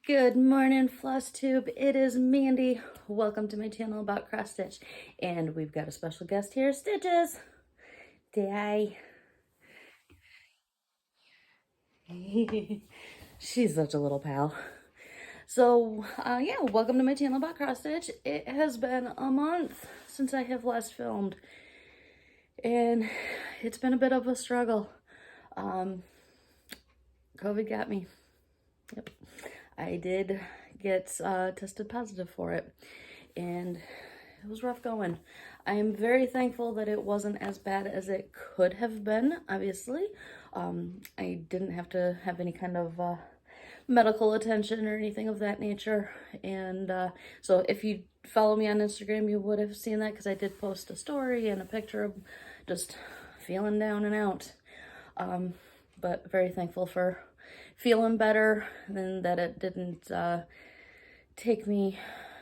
Good morning, Flosstube. It is Mandy. Welcome to my channel about cross stitch. And we've got a special guest here, Stitches. Day. She's such a little pal. So, yeah, welcome to my channel about cross stitch. It has been a month since I have last filmed. And it's been a bit of a struggle. COVID got me. Yep. I did get tested positive for it, and it was rough going. I am very thankful that it wasn't as bad as it could have been, obviously. I didn't have to have any kind of medical attention or anything of that nature. And so if you follow me on Instagram, you would have seen that because I did post a story and a picture of just feeling down and out. But very thankful for feeling better and that it didn't take me,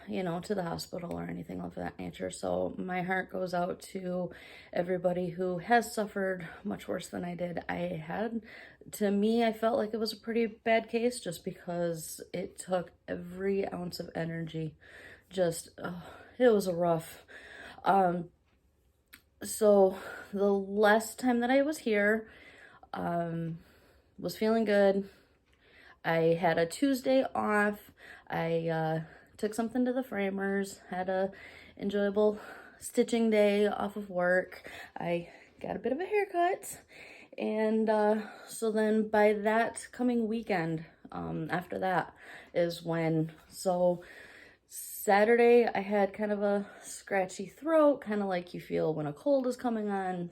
to the hospital or anything of that nature. So my heart goes out to everybody who has suffered much worse than I did. To me, I felt like it was a pretty bad case just because it took every ounce of energy. It was a rough. So the last time that I was here, was feeling good. I had a Tuesday off. I took something to the framers, had a enjoyable stitching day off of work. I got a bit of a haircut. And so then by that coming weekend, after that is so Saturday I had kind of a scratchy throat, kind of like you feel when a cold is coming on.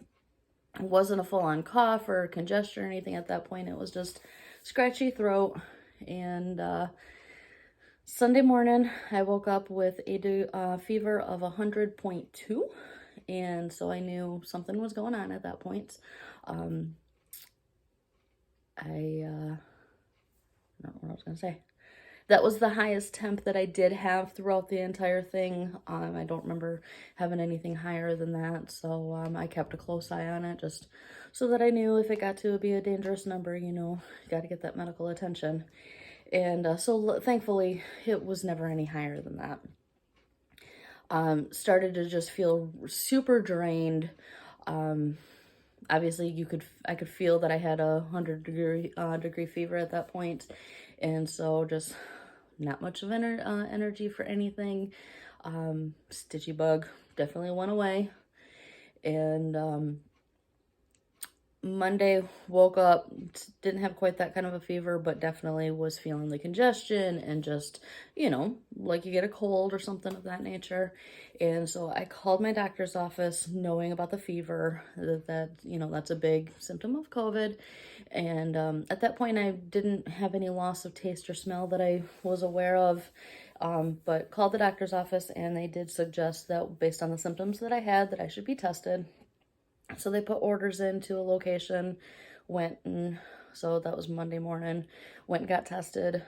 It wasn't a full-on cough or congestion or anything at that point. It was just scratchy throat. And Sunday morning, I woke up with a fever of 100.2. And so I knew something was going on at that point. I don't know what I was going to say. That was the highest temp that I did have throughout the entire thing. I don't remember having anything higher than that, so I kept a close eye on it just so that I knew if it got to be a dangerous number, you got to get that medical attention. And so thankfully, it was never any higher than that. Started to just feel super drained. Obviously, I could feel that I had a 100-degree fever at that point, and so just not much of energy for anything. Stitchy bug definitely went away. And Monday, woke up, didn't have quite that kind of a fever, but definitely was feeling the congestion and just, like you get a cold or something of that nature. And so I called my doctor's office knowing about the fever, that's a big symptom of COVID. And at that point, I didn't have any loss of taste or smell that I was aware of. But called the doctor's office and they did suggest that based on the symptoms that I had, that I should be tested. So they put orders into a location, so that was Monday morning, went and got tested.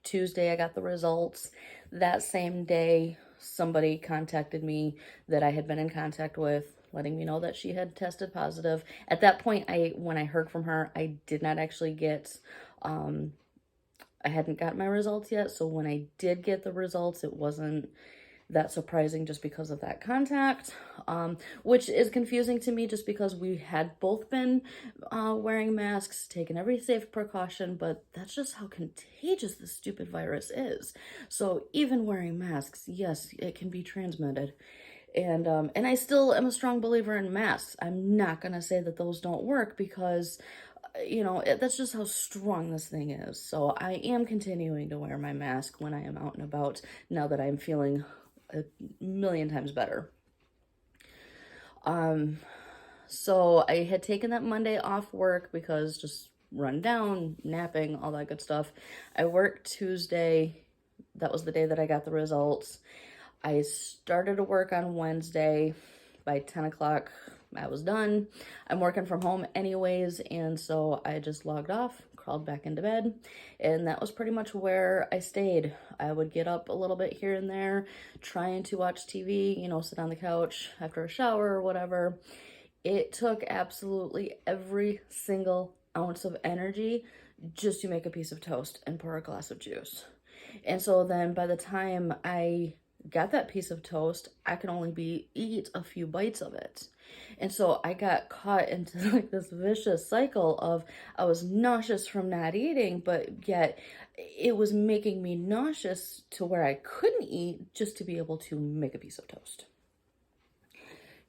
Tuesday, I got the results. That same day, somebody contacted me that I had been in contact with, letting me know that she had tested positive. At that point, when I heard from her, I did not actually get, I hadn't got my results yet. So when I did get the results, it wasn't that surprising just because of that contact, which is confusing to me just because we had both been wearing masks, taking every safe precaution, but that's just how contagious this stupid virus is. So even wearing masks, yes, it can be transmitted. And I still am a strong believer in masks. I'm not going to say that those don't work because that's just how strong this thing is. So I am continuing to wear my mask when I am out and about now that I'm feeling a million times better. So I had taken that Monday off work because just run down, napping, all that good stuff. I worked Tuesday. That was the day that I got the results. I started to work on Wednesday. By 10 o'clock, I was done. I'm working from home anyways, and so I just logged off, crawled back into bed, and that was pretty much where I stayed. I would get up a little bit here and there, trying to watch TV, sit on the couch after a shower or whatever. It took absolutely every single ounce of energy just to make a piece of toast and pour a glass of juice. And so then by the time I got that piece of toast, I could only eat a few bites of it. And so I got caught into like this vicious cycle of I was nauseous from not eating, but yet it was making me nauseous to where I couldn't eat just to be able to make a piece of toast.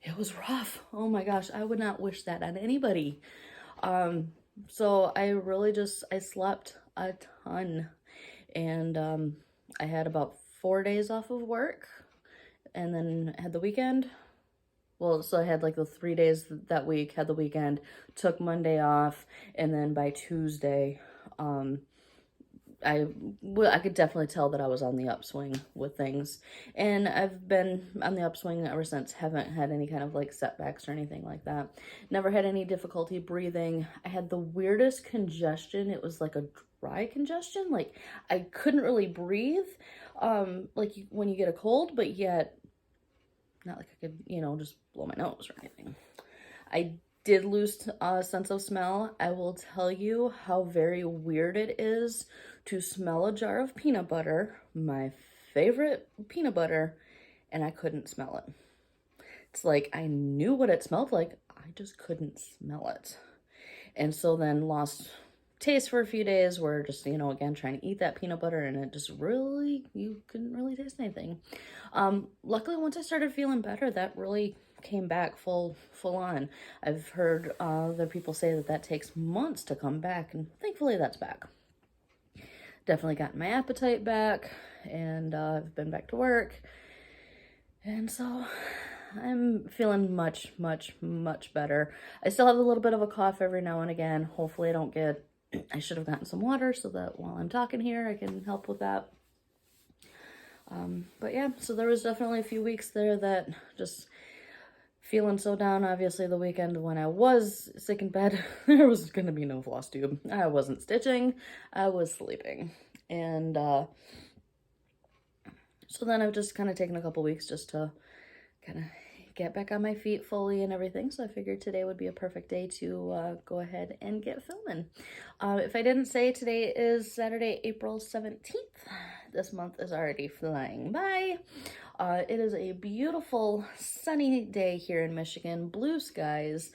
It was rough. Oh my gosh, I would not wish that on anybody. So I really I slept a ton, and I had about 4 days off of work, and then had the weekend. Well, so I had like the 3 days that week, had the weekend, took Monday off, and then by Tuesday, I could definitely tell that I was on the upswing with things. And I've been on the upswing ever since. Haven't had any kind of like setbacks or anything like that. Never had any difficulty breathing. I had the weirdest congestion. It was like a dry congestion. Like I couldn't really breathe, like when you get a cold, but yet not like I could, just blow my nose or anything. I did lose a sense of smell. I will tell you how very weird it is to smell a jar of peanut butter, my favorite peanut butter, and I couldn't smell it. It's like I knew what it smelled like, I just couldn't smell it. And so then lost taste for a few days, where just, again, trying to eat that peanut butter, and it just really, you couldn't really taste anything. Luckily, once I started feeling better, that really came back full on. I've heard other people say that takes months to come back, and thankfully that's back. Definitely got my appetite back, and I've been back to work, and so I'm feeling much better. I still have a little bit of a cough every now and again. Hopefully I should have gotten some water so that while I'm talking here, I can help with that. But yeah, so there was definitely a few weeks there that just feeling so down. Obviously, the weekend when I was sick in bed, there was going to be no Flosstube. I wasn't stitching. I was sleeping. And so then I've just kind of taken a couple weeks just to kind of get back on my feet fully and everything. So I figured today would be a perfect day to go ahead and get filming. If I didn't say, today is Saturday, April 17th. This month is already flying by. It is a beautiful sunny day here in Michigan, blue skies.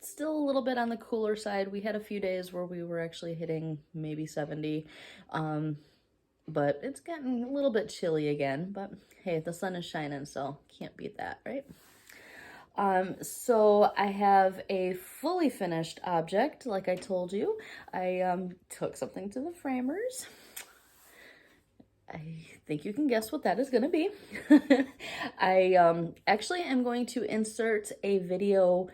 Still a little bit on the cooler side. We had a few days where we were actually hitting maybe 70. But it's getting a little bit chilly again, but hey, the sun is shining, so can't beat that, right? So I have a fully finished object, like I told you. I took something to the framers. I think you can guess what that is going to be. I actually am going to insert a video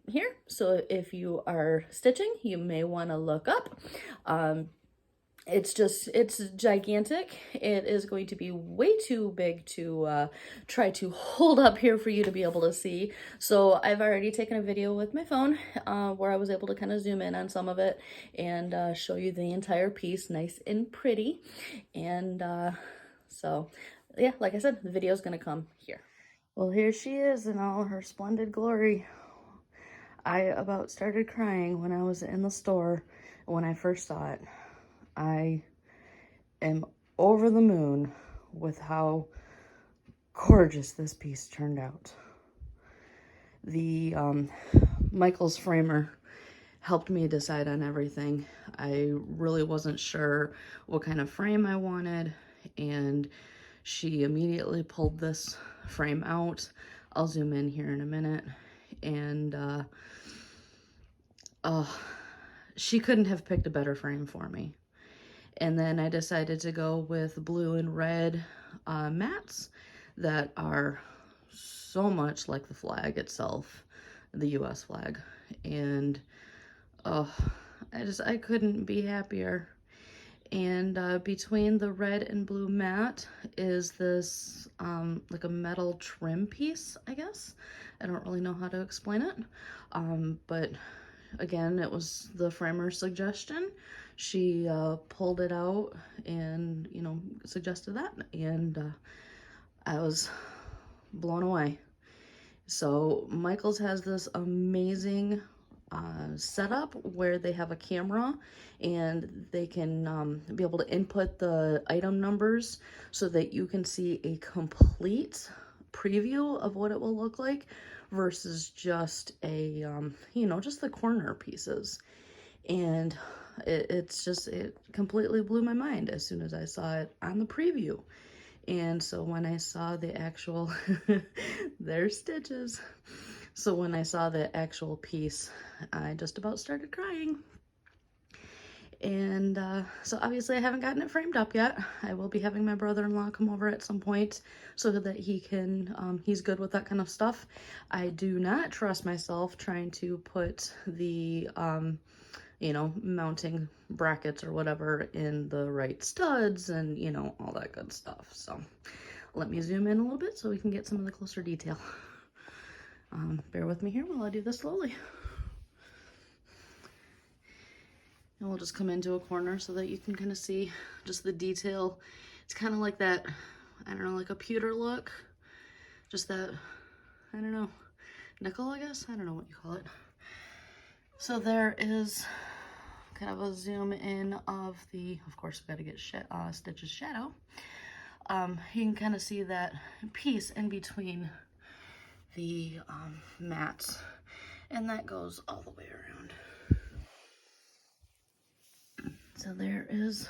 here, so if you are stitching, you may want to look up. It's gigantic. It is going to be way too big to try to hold up here for you to be able to see. So I've already taken a video with my phone where I was able to kind of zoom in on some of it and show you the entire piece nice and pretty. And so yeah, like I said, the video is going to come here. Well, here she is in all her splendid glory. I about started crying when I was in the store when I first saw it. I am over the moon with how gorgeous this piece turned out. The Michael's framer helped me decide on everything. I really wasn't sure what kind of frame I wanted, and she immediately pulled this frame out. I'll zoom in here in a minute. And she couldn't have picked a better frame for me. And then I decided to go with blue and red mats that are so much like the flag itself, the US flag. And I couldn't be happier. And between the red and blue mat is this like a metal trim piece, I guess. I don't really know how to explain it. But again, it was the framer's suggestion. She pulled it out and, suggested that. And I was blown away. So Michael's has this amazing setup where they have a camera and they can be able to input the item numbers so that you can see a complete preview of what it will look like versus just a, you know, just the corner pieces. And it completely blew my mind as soon as I saw it on the preview. And so when I saw the actual, there's stitches. So when I saw the actual piece, I just about started crying. And so obviously I haven't gotten it framed up yet. I will be having my brother-in-law come over at some point so that he can, he's good with that kind of stuff. I do not trust myself trying to put the, you know, mounting brackets or whatever in the right studs and, you know, all that good stuff. So let me zoom in a little bit so we can get some of the closer detail. Bear with me here while I do this slowly. And we'll just come into a corner so that you can kind of see just the detail. It's kind of like that, I don't know, like a pewter look. Just that, I don't know, nickel, I guess? I don't know what you call it. So there is kind of a zoom in of the, of course, we've got to get Stitch's shadow. You can kind of see that piece in between the mats, and that goes all the way around. So there is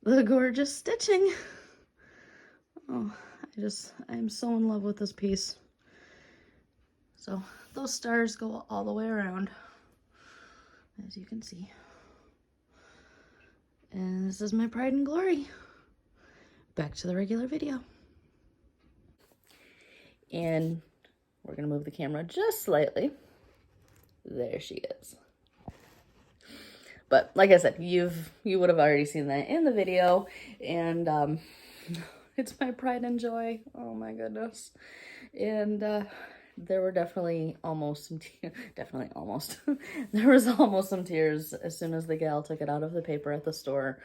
the gorgeous stitching. Oh, I'm so in love with this piece. So those stars go all the way around, as you can see. And this is my pride and glory. Back to the regular video. And we're gonna move the camera just slightly. There she is. But like I said, you would have already seen that in the video, and it's my pride and joy. Oh my goodness. And there were definitely almost some definitely almost there was almost some tears as soon as the gal took it out of the paper at the store.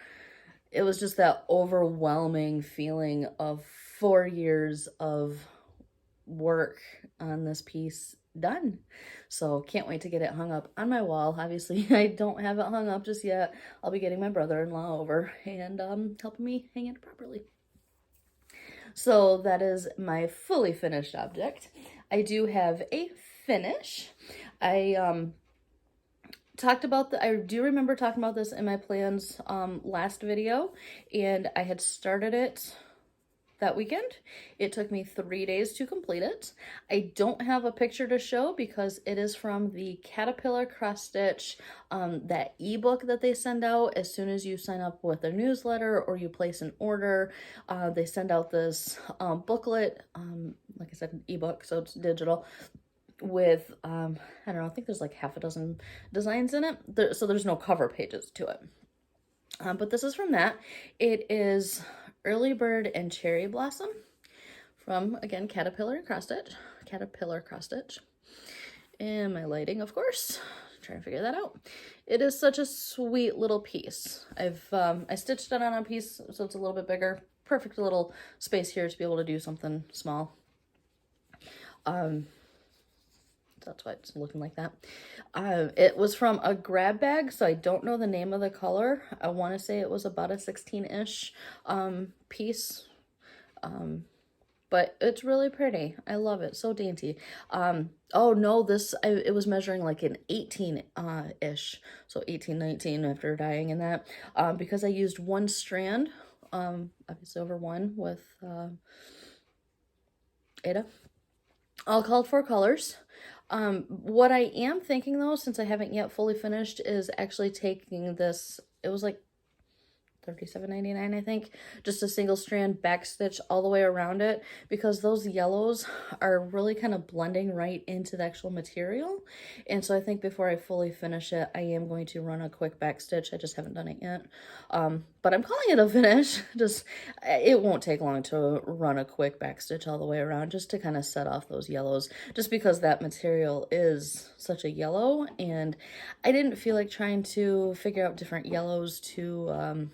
It was just that overwhelming feeling of 4 years of work on this piece done. So can't wait to get it hung up on my wall. Obviously I don't have it hung up just yet. I'll be getting my brother-in-law over and helping me hang it properly. So that is my fully finished object. I do have a finish. I talked about I do remember talking about this in my plans last video, and I had started it that weekend. It took me 3 days to complete it. I don't have a picture to show because it is from the Caterpillar Cross Stitch, that ebook that they send out as soon as you sign up with their newsletter or you place an order. They send out this booklet, like I said, an ebook, so it's digital, with I don't know, I think there's like half a dozen designs in it, so there's no cover pages to it. But this is from that. It is Early Bird and Cherry Blossom from, again, Caterpillar Cross Stitch. And my lighting, of course, trying to figure that out. It is such a sweet little piece. I stitched it on a piece so it's a little bit bigger. Perfect little space here to be able to do something small. That's why it's looking like that. It was from a grab bag, so I don't know the name of the color. I want to say it was about a 16-ish piece. But it's really pretty. I love it. So dainty. Oh no, it was measuring like an 18-ish. So 18, 19 after dyeing in that. Because I used one strand, obviously over one with Ada. All called for colors. What I am thinking though, since I haven't yet fully finished, is actually taking this, it was like $37.99, I think, just a single strand back stitch all the way around it, because those yellows are really kind of blending right into the actual material. And so I think before I fully finish it, I am going to run a quick back stitch. I just haven't done it yet. But I'm calling it a finish. It won't take long to run a quick back stitch all the way around, just to kind of set off those yellows, just because that material is such a yellow, and I didn't feel like trying to figure out different yellows to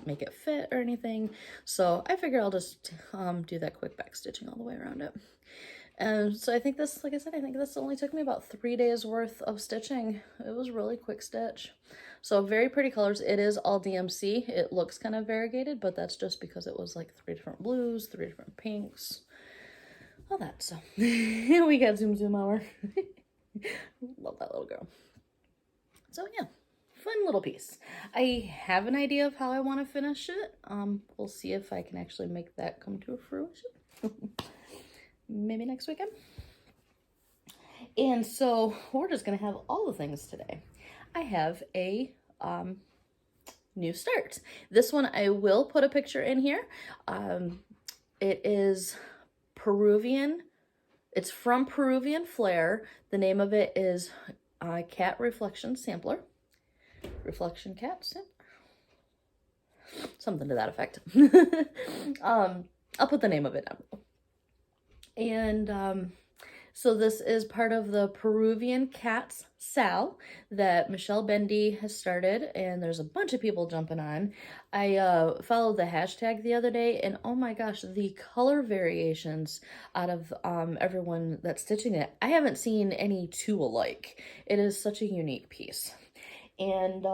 make it fit or anything. So I figure I'll just do that quick back stitching all the way around it. And so I think this, like I said, I think this only took me about 3 days worth of stitching. It was really quick stitch. So very pretty colors. It is all DMC. It looks kind of variegated, but that's just because it was like 3 different blues, 3 different pinks, all that. So we got Zoom Zoom hour. Love that little girl. So yeah, fun little piece. I have an idea of how I want to finish it. We'll see if I can actually make that come to fruition. Maybe next weekend. And so we're just gonna have all the things today. I have a new start. This one I will put a picture in here. It is Peruvian. It's from Peruvian Flair. The name of it is Cat Reflection Sampler. Reflection Cat Sampler. Something to that effect. I'll put the name of it down. And so this is part of the Peruvian Cats Sal that Michelle Bendy has started, and there's a bunch of people jumping on. I followed the hashtag the other day, and oh my gosh, the color variations out of everyone that's stitching it. I haven't seen any two alike. It is such a unique piece. And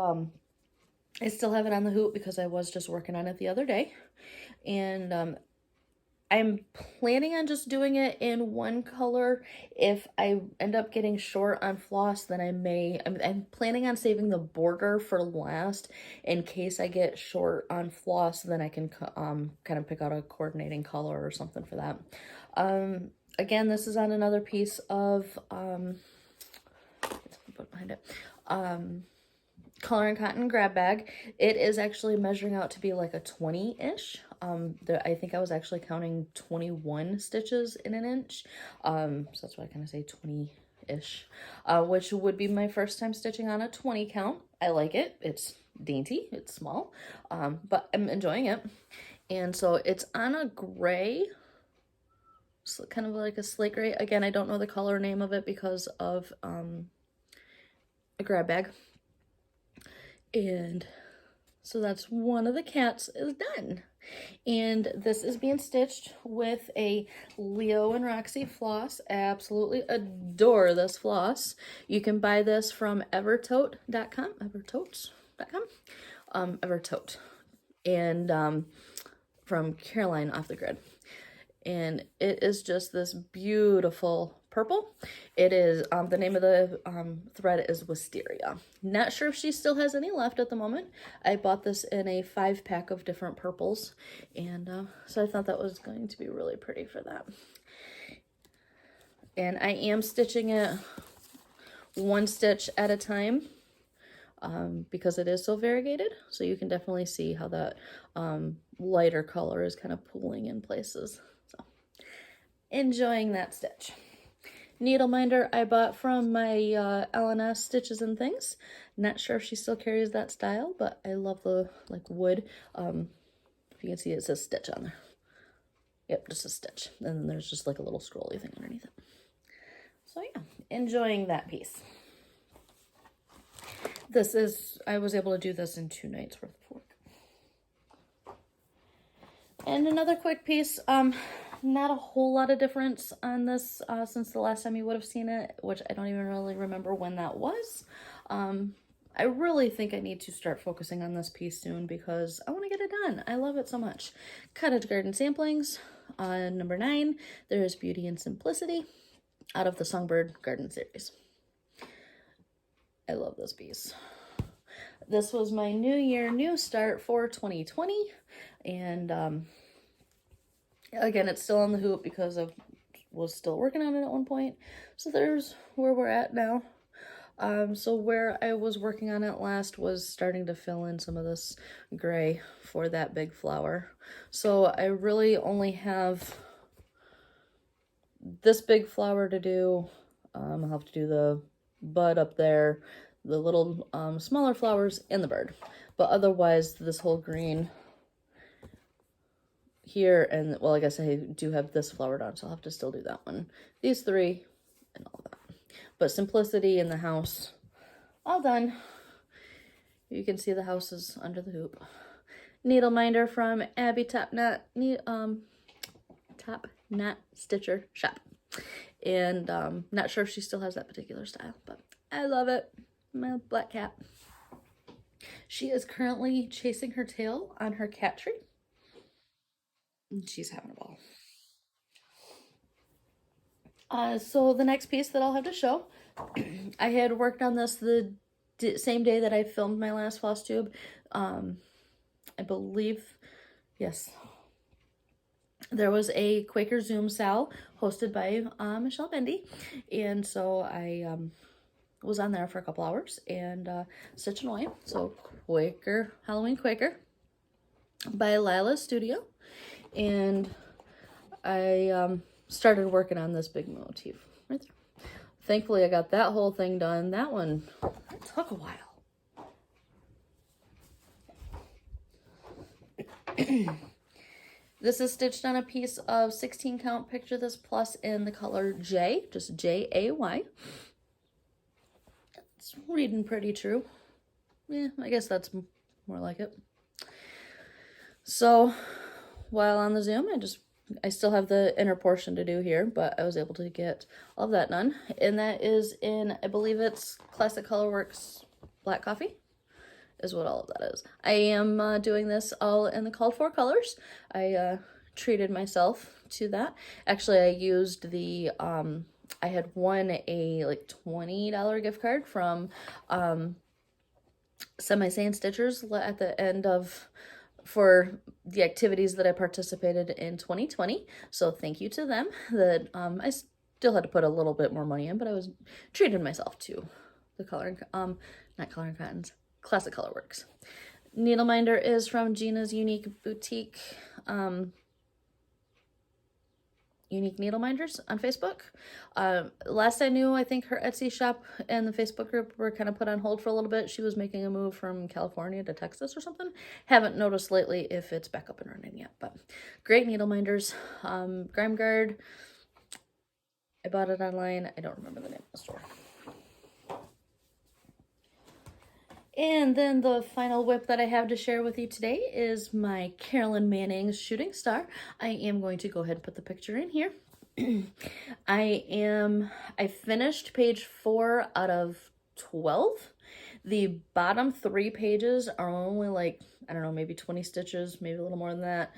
I still have it on the hoop because I was just working on it the other day. And I'm planning on just doing it in one color. If I end up getting short on floss, then I may, I'm planning on saving the border for last in case I get short on floss, then I can kind of pick out a coordinating color or something for that. Again, this is on another piece of, put behind it, Color and Cotton grab bag. It is actually measuring out to be like a 20-ish. I think I was actually counting 21 stitches in an inch. So that's why I kind of say 20-ish, which would be my first time stitching on a 20 count. I like it. It's dainty. It's small, but I'm enjoying it. And so it's on a gray, so kind of like a slate gray. Again, I don't know the color name of it because of a grab bag. And so that's one of the cats is done. And this is being stitched with a Leo and Roxy floss. I absolutely adore this floss. You can buy this from evertote.com, Evertote, and from Caroline Off the Grid. And it is just this beautiful purple. It is, the name of the thread is Wisteria. Not sure if she still has any left at the moment. I bought this in a 5-pack of different purples, and so I thought that was going to be really pretty for that. And I am stitching it one stitch at a time because it is so variegated, so you can definitely see how that lighter color is kind of pooling in places. So enjoying that stitch. Needle minder I bought from my L&S Stitches and Things. Not sure if she still carries that style, but I love the like wood. If you can see, it says stitch on there. Yep, just a stitch. And then there's just like a little scrolly thing underneath it. So yeah, enjoying that piece. This is, I was able to do this in 2 nights worth of work. And another quick piece, not a whole lot of difference on this since the last time you would have seen it, which I don't even really remember when that was. I really think I need to start focusing on this piece soon because I want to get it done. I love it so much. Cottage Garden Samplings, number 9, there is Beauty and Simplicity out of the Songbird Garden series. I love this piece. This was my New Year, New Start for 2020, and again, it's still on the hoop because I was still working on it at one point. So there's where we're at now. So where I was working on it last was starting to fill in some of this gray for that big flower. So I really only have this big flower to do. I'll have to do the bud up there, the little smaller flowers, and the bird. But otherwise, this whole green here, and well, I guess I do have this flowered on, so I'll have to still do that one. These 3 and all that. But Simplicity in the house, all done. You can see the house is under the hoop. Needle minder from Abby Top Knot Stitcher Shop. And not sure if she still has that particular style, but I love it. My black cat. She is currently chasing her tail on her cat tree. And she's having a ball. So the next piece that I'll have to show, I had worked on this the same day that I filmed my last Flosstube. I believe, yes. There was a Quaker Zoom Sal hosted by Michelle Bendy, and so I was on there for a couple hours and stitching away. So Quaker, Halloween Quaker by Lila's Studio, and I started working on this big motif right there. Thankfully, I got that whole thing done. That one took a while. This is stitched on a piece of 16 count Picture This Plus in the color J, just J-A-Y. It's reading pretty true. Yeah, I guess that's more like it. So while on the Zoom, I still have the inner portion to do here, but I was able to get all of that done. And that is in, I believe it's Classic Colorworks Black Coffee is what all of that is. I am doing this all in the called for colors. I treated myself to that. Actually, I used the, I had won a like $20 gift card from Semi-Sane Stitchers at the end of, for the activities that I participated in 2020. So thank you to them. That I still had to put a little bit more money in, but I was treating myself to the coloring, not coloring cottons, Classic Colorworks. Needleminder is from Gina's Unique Boutique, Unique Needleminders on Facebook. Last I knew, I think her Etsy shop and the Facebook group were kind of put on hold for a little bit. She was making a move from California to Texas or something. Haven't noticed lately if it's back up and running yet, but great needleminders. Grime Guard, I bought it online. I don't remember the name of the store. And then the final whip that I have to share with you today is my Carolyn Manning's Shooting Star. I am going to go ahead and put the picture in here. I finished page 4 out of 12. The bottom 3 pages are only like, I don't know, maybe 20 stitches, maybe a little more than that,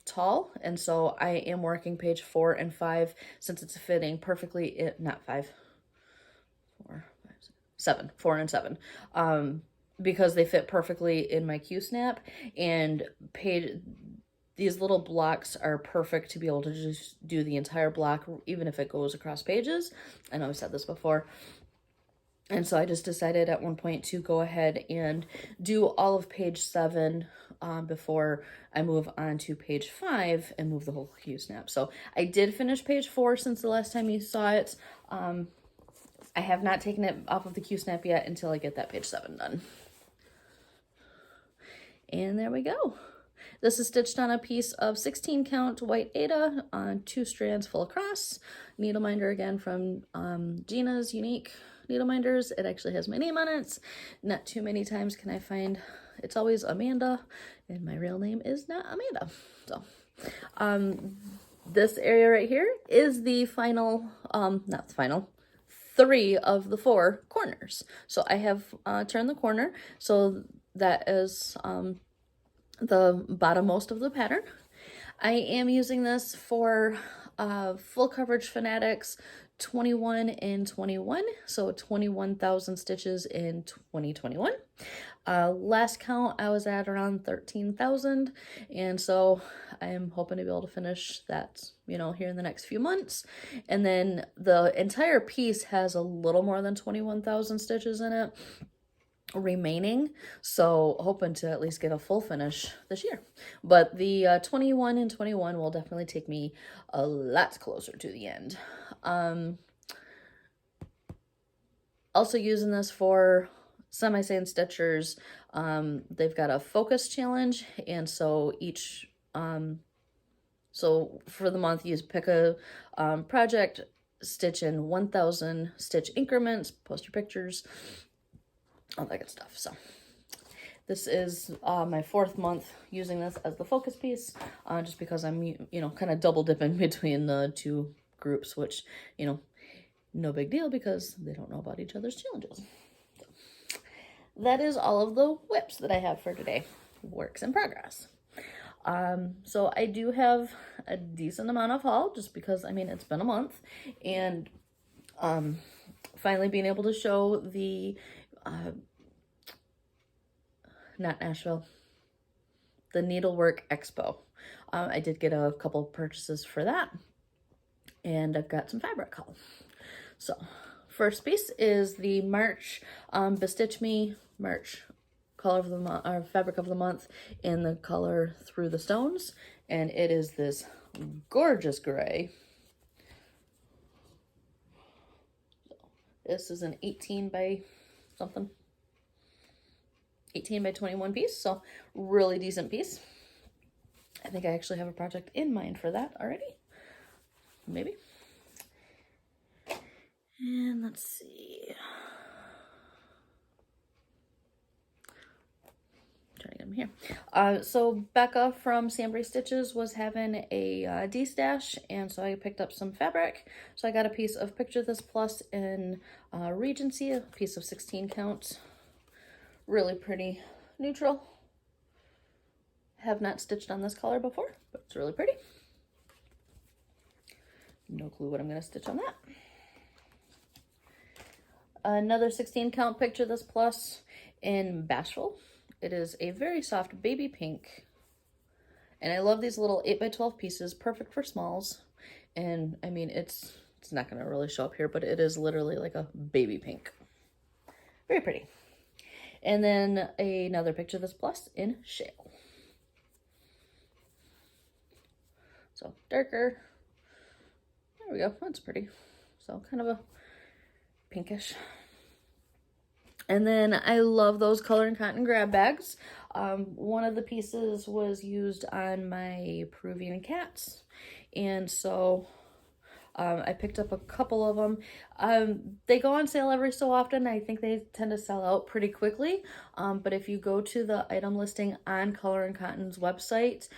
tall. And so I am working page 4 and 5 since it's fitting perfectly, not 5, 4, 7, 4 and 7, because they fit perfectly in my Q-snap, and these little blocks are perfect to be able to just do the entire block, even if it goes across pages. I know I've said this before. And so I just decided at one point to go ahead and do all of page 7 before I move on to page 5 and move the whole Q-snap. So I did finish page 4 since the last time you saw it. I have not taken it off of the Q-snap yet until I get that page 7 done. And there we go. This is stitched on a piece of 16 count white Aida on 2 strands full across. Needleminder again from Gina's Unique Needleminders. It actually has my name on it. Not too many times can I find, it's always Amanda, and my real name is not Amanda. So this area right here is the final, not the final, 3 of the 4 corners. So I have turned the corner, so that is the bottommost of the pattern. I am using this for Full Coverage Fanatics 21 and 21, so 21,000 stitches in 2021. Last count I was at around 13,000, and so I am hoping to be able to finish that, you know, here in the next few months. And then the entire piece has a little more than 21,000 stitches in it remaining, so hoping to at least get a full finish this year. But the 21 and 21 will definitely take me a lot closer to the end. Also using this for Semi-Sane Stitchers. They've got a focus challenge, and so each so for the month you pick a project, stitch in 1,000 stitch increments, post your pictures, all that good stuff. So this is my 4th month using this as the focus piece, just because I'm, you know, kind of double dipping between the 2 groups, which, you know, no big deal because they don't know about each other's challenges. So, that is all of the whips that I have for today. Works in progress. So I do have a decent amount of haul just because, I mean, it's been a month, and finally being able to show the not Nashville, the Needlework Expo. I did get a couple purchases for that, and I've got some fabric haul. So first piece is the March Bestitch Me March color of the month, or fabric of the month, in the color Through the Stones, and it is this gorgeous gray. So this is an 18 by something, 18 by 21 piece, so really decent piece. I think I actually have a project in mind for that already, maybe. And let's see. Trying to get them here. So Becca from Sambry Stitches was having a D-stash, and so I picked up some fabric. So I got a piece of Picture This Plus in Regency, a piece of 16 count. Really pretty neutral. Have not stitched on this color before, but it's really pretty. No clue what I'm going to stitch on that. Another 16 count Picture This Plus in Bashful. It is a very soft baby pink, and I love these little 8 by 12 pieces, perfect for smalls. And I mean, it's not going to really show up here, but it is literally like a baby pink. Very pretty. And then another Picture This Plus in Shale. So darker. There we go. That's pretty. So kind of a pinkish. And then I love those Color and Cotton grab bags. One of the pieces was used on my Peruvian cats, and so I picked up a couple of them. They go on sale every so often. I think they tend to sell out pretty quickly. But if you go to the item listing on Color and Cotton's website,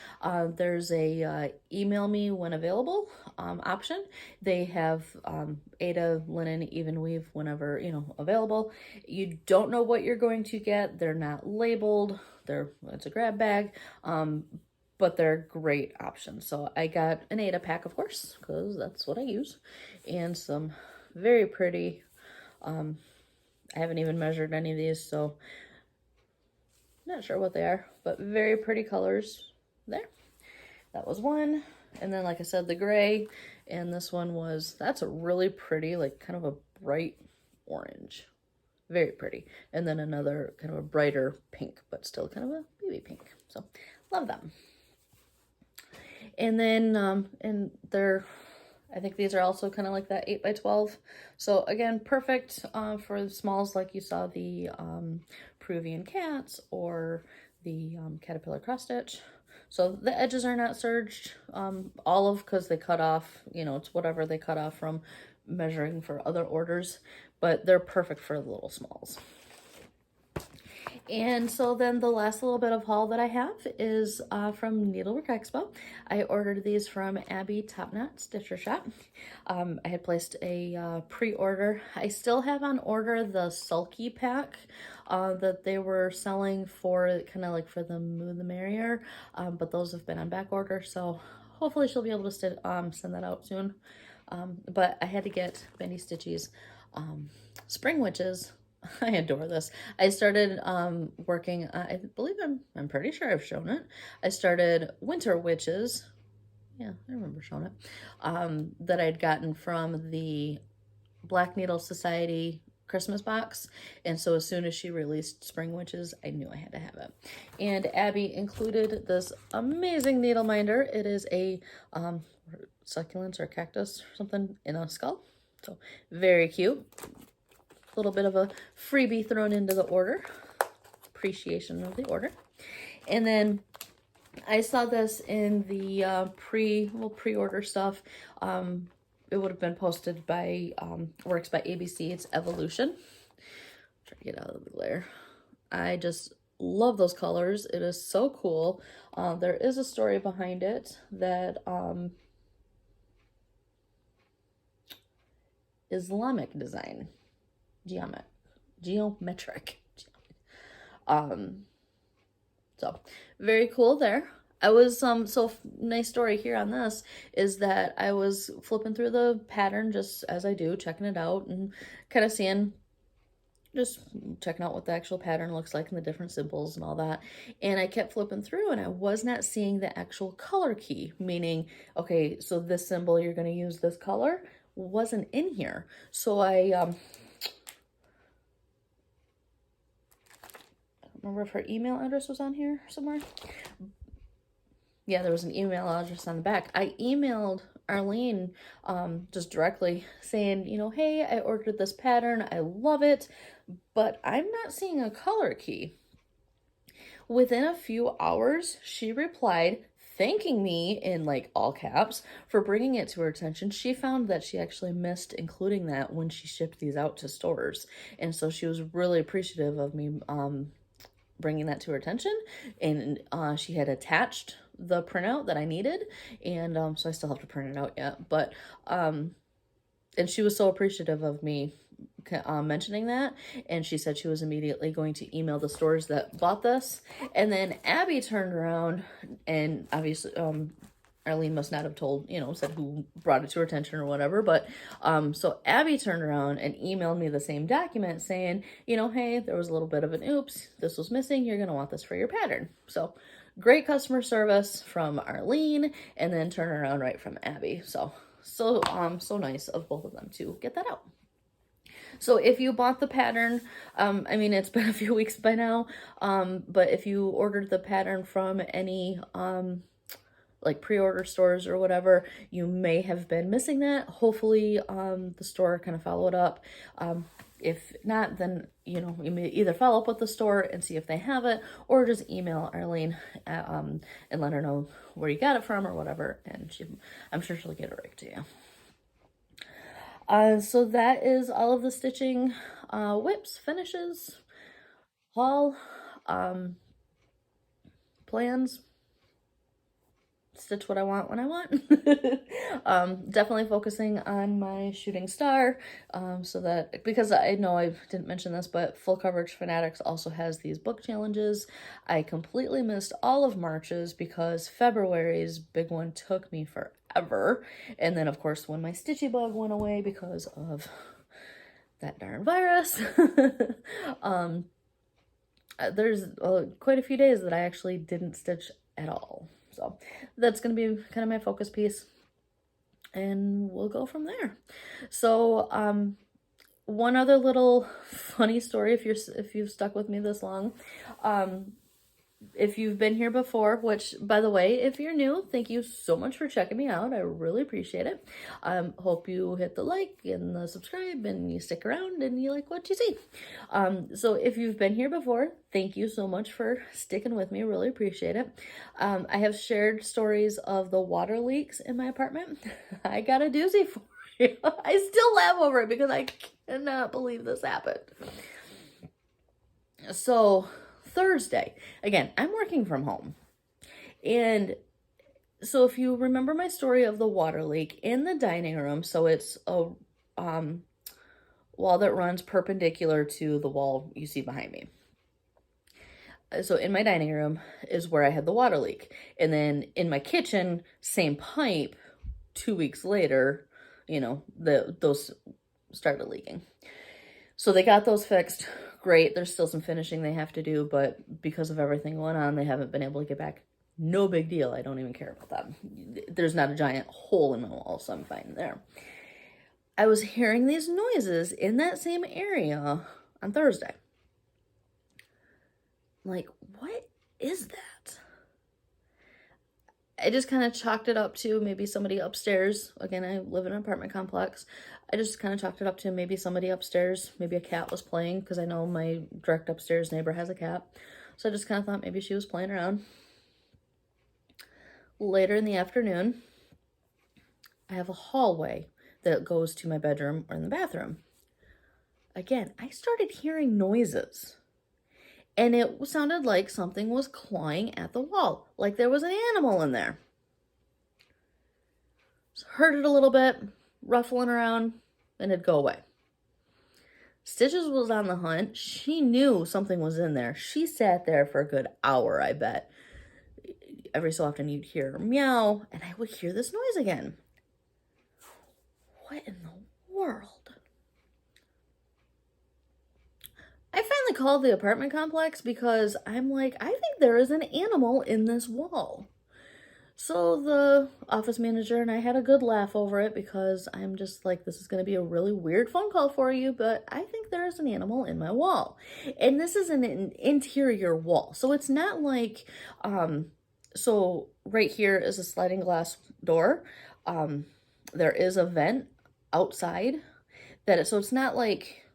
there's a email me when available option. They have Aida, linen, even weave whenever, you know, available. You don't know what you're going to get. They're not labeled. It's a grab bag. But they're great options. So I got an Aida pack, of course, because that's what I use, and some very pretty, I haven't even measured any of these, so not sure what they are, but very pretty colors there. That was one. And then, like I said, the gray, and this one that's a really pretty, like kind of a bright orange. Very pretty. And then another kind of a brighter pink, but still kind of a baby pink. So love them. And then, I think these are also kind of like that 8 by 12. So again, perfect for the smalls, like you saw the Peruvian cats or the caterpillar cross stitch. So the edges are not serged olive because they cut off, you know, it's whatever they cut off from measuring for other orders, but they're perfect for the little smalls. And so then the last little bit of haul that I have is from Needlework Expo. I ordered these from Abby Topknot Stitcher Shop. I had placed a pre-order. I still have on order the Sulky pack that they were selling for kind of like for the Moo the Merrier, but those have been on back order, so hopefully she'll be able to send that out soon. But I had to get Bendy Stitchy's Spring Witches. I adore this. I started working, I believe I'm pretty sure I've shown it. I started Winter Witches. Yeah, I remember showing it. That I'd gotten from the Black Needle Society Christmas box. And so as soon as she released Spring Witches, I knew I had to have it. And Abby included this amazing needle minder. It is a succulents or cactus or something in a skull. So very cute. A little bit of a freebie thrown into the order. Appreciation of the order. And then I saw this in the pre-order stuff. It would have been posted by Works by ABC. It's Evolution. Try to get out of the glare. I just love those colors. It is so cool. There is a story behind it that Islamic design. Geometric. Um, so very cool there. I was, nice story here on this is that I was flipping through the pattern just as I do, checking it out and kind of just checking out what the actual pattern looks like and the different symbols and all that. And I kept flipping through and I was not seeing the actual color key, meaning, okay, so this symbol, you're going to use this color, wasn't in here. So I don't remember if her email address was on here somewhere. Yeah, there was an email address on the back. I emailed Arlene just directly saying, hey, I ordered this pattern. I love it, but I'm not seeing a color key. Within a few hours, she replied, thanking me in like all caps for bringing it to her attention. She found that she actually missed including that when she shipped these out to stores. And so she was really appreciative of me bringing that to her attention. And she had attached the printout that I needed. And so I still have to print it out yet. But, and she was so appreciative of me mentioning that, and she said she was immediately going to email the stores that bought this. And then Abby turned around, and obviously Arlene must not have told, said who brought it to her attention or whatever, but so Abby turned around and emailed me the same document saying, hey, there was a little bit of an oops, this was missing, you're gonna want this for your pattern. So great customer service from Arlene, and then turn around right from Abby. So nice of both of them to get that out. So if you bought the pattern, it's been a few weeks by now, but if you ordered the pattern from any, like pre-order stores or whatever, you may have been missing that. Hopefully, the store kind of followed up. If not, then, you may either follow up with the store and see if they have it, or just email Arlene and let her know where you got it from or whatever, and I'm sure she'll get it right to you. So that is all of the stitching, whips, finishes, haul, plans, stitch what I want when I want. Definitely focusing on my shooting star, so that, because I know I didn't mention this, but Full Coverage Fanatics also has these book challenges. I completely missed all of March's because February's big one took me forever. And then of course when my stitchy bug went away because of that darn virus, there's quite a few days that I actually didn't stitch at all. So that's going to be kind of my focus piece, and we'll go from there. So one other little funny story, if you've stuck with me this long, if you've been here before, which, by the way, if you're new, thank you so much for checking me out. I really appreciate it. Hope you hit the like and the subscribe and you stick around and you like what you see. So if you've been here before, thank you so much for sticking with me. Really appreciate it. I have shared stories of the water leaks in my apartment. I got a doozy for you. I still laugh over it because I cannot believe this happened. So Thursday, again, I'm working from home, and so if you remember my story of the water leak in the dining room, so it's a wall that runs perpendicular to the wall you see behind me. So in my dining room is where I had the water leak, and then in my kitchen, same pipe, 2 weeks later, those started leaking. So they got those fixed. Great. There's still some finishing they have to do, but because of everything going on, they haven't been able to get back. No big deal. I don't even care about that. There's not a giant hole in my wall, so I'm fine there. I was hearing these noises in that same area on Thursday. Like, what is that? I just kind of chalked it up to maybe somebody upstairs. Again, I live in an apartment complex. I just kind of chalked it up to maybe somebody upstairs. Maybe a cat was playing, because I know my direct upstairs neighbor has a cat. So I just kind of thought maybe she was playing around. Later in the afternoon, I have a hallway that goes to my bedroom or in the bathroom. Again, I started hearing noises. And it sounded like something was clawing at the wall, like there was an animal in there. So heard it a little bit, ruffling around and it'd go away. Stitches was on the hunt. She knew something was in there. She sat there for a good hour, I bet. Every so often you'd hear her meow, and I would hear this noise again. What in the world? I finally called the apartment complex because I'm like, I think there is an animal in this wall. So the office manager and I had a good laugh over it because I'm just like, this is going to be a really weird phone call for you, but I think there is an animal in my wall. And this is an interior wall. So it's not like, so right here is a sliding glass door. There is a vent outside so it's not like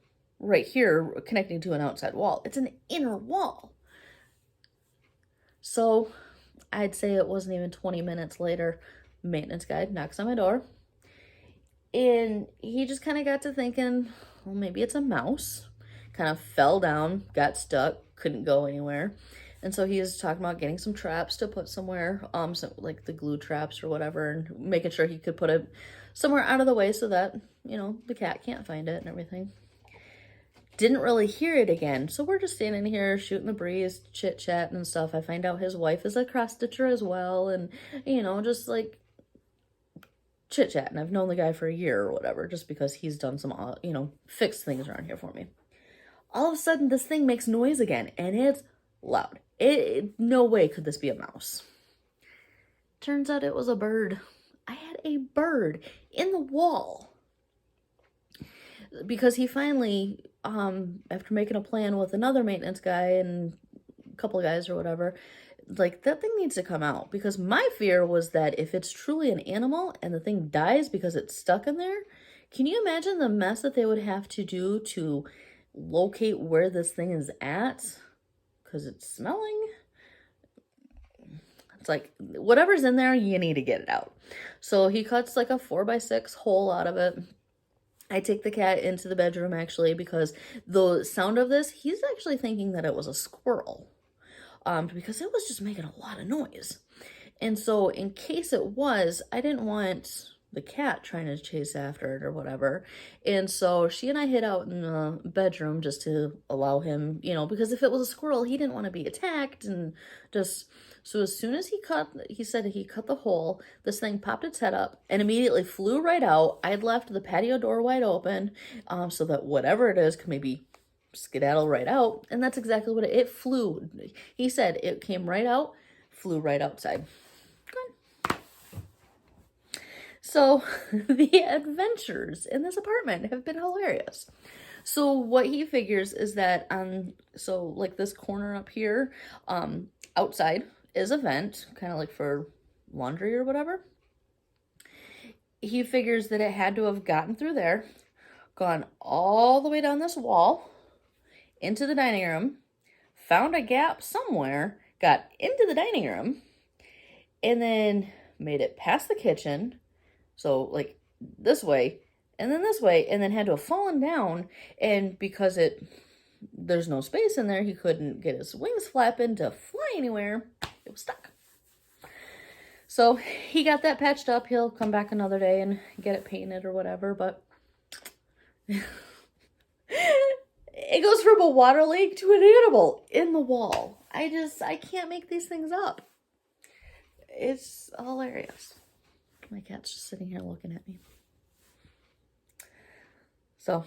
right here connecting to an outside wall. It's an inner wall. So I'd say it wasn't even 20 minutes later, maintenance guy knocks on my door, and he just kind of got to thinking, well, maybe it's a mouse. Kind of fell down, got stuck, couldn't go anywhere. And so he was talking about getting some traps to put somewhere, some, like the glue traps or whatever, and making sure he could put it somewhere out of the way so that, the cat can't find it and everything. Didn't really hear it again. So we're just standing here shooting the breeze, chit-chatting and stuff. I find out his wife is a cross-stitcher as well. And, just like chit-chatting. I've known the guy for a year or whatever, just because he's done some, fixed things around here for me. All of a sudden, this thing makes noise again, and it's loud. No way could this be a mouse. Turns out it was a bird. I had a bird in the wall. Because he finally, after making a plan with another maintenance guy and a couple of guys or whatever, like, that thing needs to come out. Because my fear was that if it's truly an animal and the thing dies because it's stuck in there, can you imagine the mess that they would have to do to locate where this thing is at? Because it's smelling. It's like, whatever's in there, you need to get it out. So he cuts like a 4x6 hole out of it. I take the cat into the bedroom, actually, because the sound of this, he's actually thinking that it was a squirrel, because it was just making a lot of noise. And so in case it was, I didn't want the cat trying to chase after it or whatever. And so she and I hid out in the bedroom just to allow him, because if it was a squirrel, he didn't want to be attacked and just... So as soon as he said he cut the hole, this thing popped its head up and immediately flew right out. I had left the patio door wide open, so that whatever it is could maybe skedaddle right out. And that's exactly what it flew. He said it came right out, flew right outside. Good. So the adventures in this apartment have been hilarious. So what he figures is that like this corner up here, outside is a vent, kind of like for laundry or whatever. He figures that it had to have gotten through there, gone all the way down this wall, into the dining room, found a gap somewhere, got into the dining room, and then made it past the kitchen, so like this way, and then this way, and then had to have fallen down, and because there's no space in there, he couldn't get his wings flapping to fly anywhere. It was stuck. So he got that patched up. He'll come back another day and get it painted or whatever, but it goes from a water leak to an animal in the wall. I can't make these things up. It's hilarious. My cat's just sitting here looking at me. So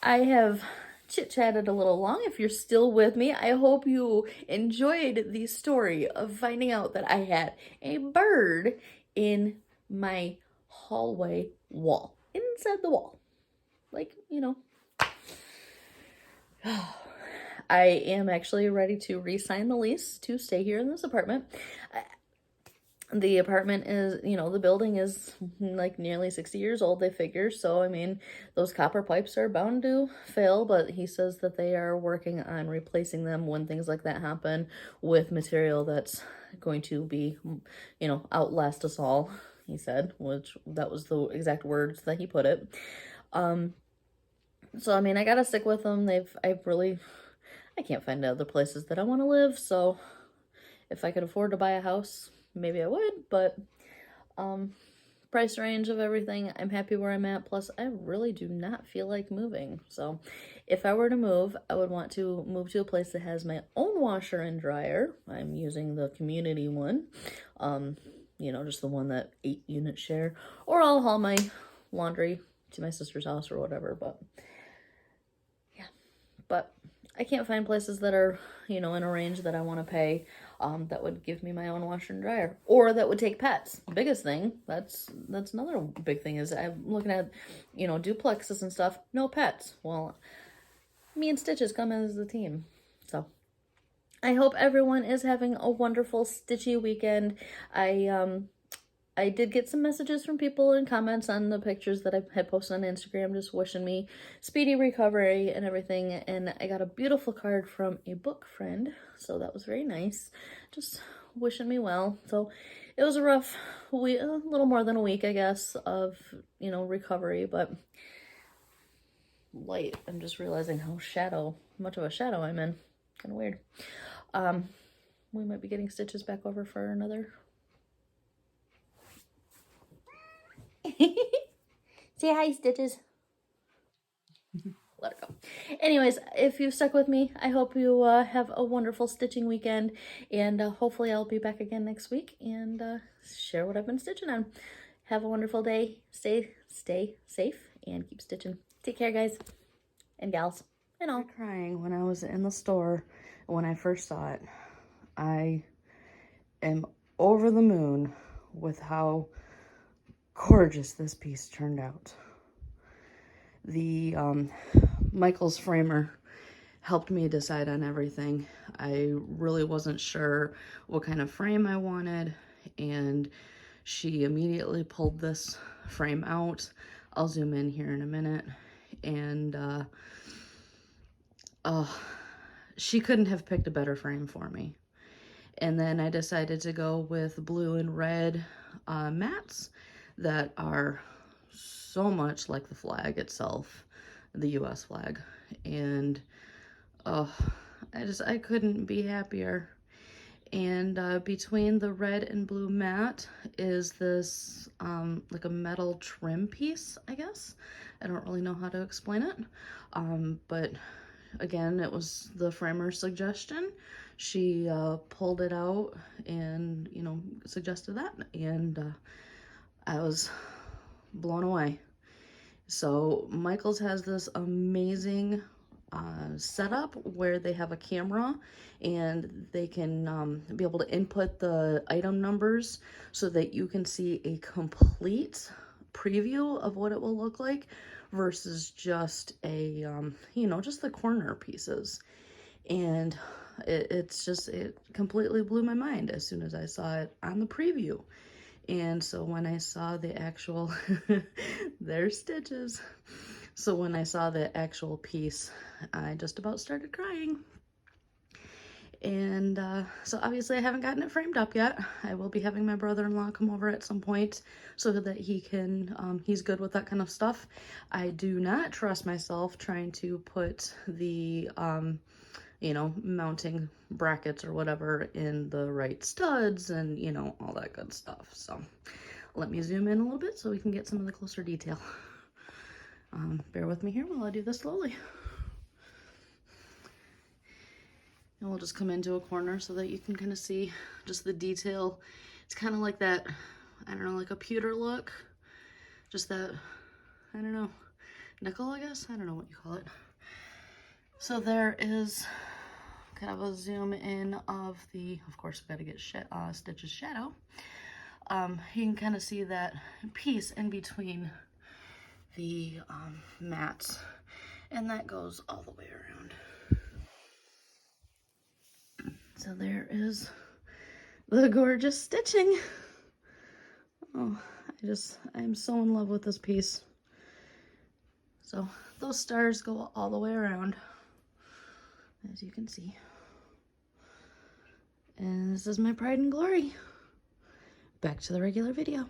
I have chit-chatted a little long. If you're still with me, I hope you enjoyed the story of finding out that I had a bird in my hallway wall, inside the wall. Like, I am actually ready to re-sign the lease to stay here in this apartment. The apartment is, the building is like nearly 60 years old, they figure. So, I mean, those copper pipes are bound to fail, but he says that they are working on replacing them when things like that happen with material that's going to be, outlast us all, he said, which that was the exact words that he put it. So, I mean, I gotta stick with them. I can't find other places that I want to live. So if I could afford to buy a house, maybe I would, but price range of everything, I'm happy where I'm at. Plus, I really do not feel like moving. So if I were to move, I would want to move to a place that has my own washer and dryer. I'm using the community one. You know, just the one that 8 units share. Or I'll haul my laundry to my sister's house or whatever. But yeah, but I can't find places that are, you know, in a range that I want to pay, that would give me my own washer and dryer, or that would take pets. Biggest thing, that's another big thing, is I'm looking at, you know, duplexes and stuff, no pets. Well, me and Stitches come as a team. So I hope everyone is having a wonderful stitchy weekend. I did get some messages from people and comments on the pictures that I had posted on Instagram, just wishing me speedy recovery and everything. And I got a beautiful card from a book friend, so that was very nice. Just wishing me well. So it was a rough week, a little more than a week, I guess, of, you know, recovery, but light. I'm just realizing how much of a shadow I'm in. Kind of weird. We might be getting Stitches back over for another. Say hi, Stitches. Let her go. Anyways, if you've stuck with me, I hope you have a wonderful stitching weekend, and hopefully I'll be back again next week and share what I've been stitching on. Have a wonderful day. Stay safe and keep stitching. Take care, guys and gals and all. Crying when I was in the store when I first saw it. I am over the moon with how gorgeous this piece turned out. The Michael's framer helped me decide on everything. I really wasn't sure what kind of frame I wanted, and she immediately pulled this frame out. I'll zoom in here in a minute. And she couldn't have picked a better frame for me. And then I decided to go with blue and red mats that are so much like the flag itself, the US flag. And I couldn't be happier. And between the red and blue mat is this like a metal trim piece, I guess. I don't really know how to explain it, but again, it was the framer's suggestion. She pulled it out and, you know, suggested that, and I was blown away. So Michael's has this amazing setup where they have a camera and they can be able to input the item numbers so that you can see a complete preview of what it will look like versus just a you know, just the corner pieces. And it completely blew my mind as soon as I saw it on the preview. And so when I saw the actual there's Stitches. So when I saw the actual piece, I just about started crying. And so obviously I haven't gotten it framed up yet. I will be having my brother-in-law come over at some point so that he can, he's good with that kind of stuff. I do not trust myself trying to put the, you know, mounting brackets or whatever in the right studs and, you know, all that good stuff. So let me zoom in a little bit so we can get some of the closer detail. Bear with me here while I do this slowly. And we'll just come into a corner so that you can kind of see just the detail. It's kind of like that, I don't know, like a pewter look. Just that, I don't know, nickel, I guess? I don't know what you call it. So there is kind of a zoom in of the, of course, we got to get Stitch's shadow. You can kind of see that piece in between the mats, and that goes all the way around. So there is the gorgeous stitching. Oh, I'm so in love with this piece. So those stars go all the way around, as you can see. And this is my pride and glory. Back to the regular video.